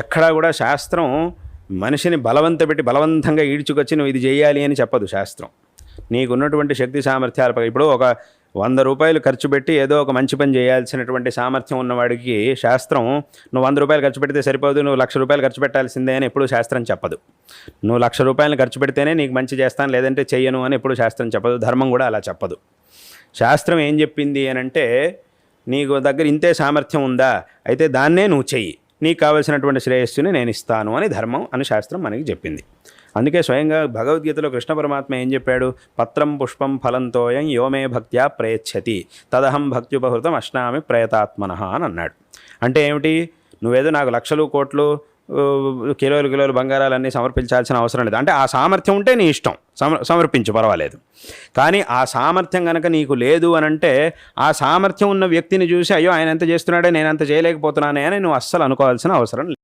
ఎక్కడా కూడా శాస్త్రం మనిషిని బలవంతంగా ఈడ్చుకొచ్చి నువ్వు ఇది చేయాలి అని చెప్పదు శాస్త్రం. నీకున్నటువంటి శక్తి సామర్థ్యాల ఇప్పుడు ఒక 100 రూపాయలు ఖర్చు పెట్టి ఏదో ఒక మంచి పని చేయాల్సినటువంటి సామర్థ్యం ఉన్నవాడికి శాస్త్రం నువ్వు 100 రూపాయలు ఖర్చు పెడితే సరిపోదు, నువ్వు 1,00,000 రూపాయలు ఖర్చు పెట్టాల్సిందే అని ఎప్పుడు శాస్త్రం చెప్పదు. నువ్వు 1,00,000 రూపాయలు ఖర్చు పెడితేనే నీకు మంచి చేస్తాను, లేదంటే చెయ్యను అని ఎప్పుడు శాస్త్రం చెప్పదు. ధర్మం కూడా అలా చెప్పదు. శాస్త్రం ఏం చెప్పింది అని అంటే, నీకు దగ్గర ఇంతే సామర్థ్యం ఉందా, అయితే దాన్నే నువ్వు చెయ్యి, నీకు కావలసినటువంటి శ్రేయస్సుని నేను ఇస్తాను అని ధర్మం అని శాస్త్రం మనకి చెప్పింది. అందుకే స్వయంగా భగవద్గీతలో కృష్ణ పరమాత్మ ఏం చెప్పాడు? పత్రం పుష్పం ఫలంతోయం యోమే భక్త్యా ప్రయచ్చతి తదహం భక్త్యుపహృతం అశ్నామి ప్రయతాత్మనః అని అన్నాడు. అంటే ఏమిటి? నువ్వేదో నాకు లక్షలు కోట్లు కిలోలు బంగారాలన్నీ సమర్పించాల్సిన అవసరం లేదు. అంటే ఆ సామర్థ్యం ఉంటే నీ ఇష్టం, సమర్పించు, పర్వాలేదు. కానీ ఆ సామర్థ్యం కనుక నీకు లేదు అని అంటే, ఆ సామర్థ్యం ఉన్న వ్యక్తిని చూసి అయ్యో ఆయన ఎంత చేస్తున్నాడే నేను అంత చేయలేకపోతున్నానే అని నువ్వు అస్సలు అనుకోవాల్సిన అవసరం లేదు.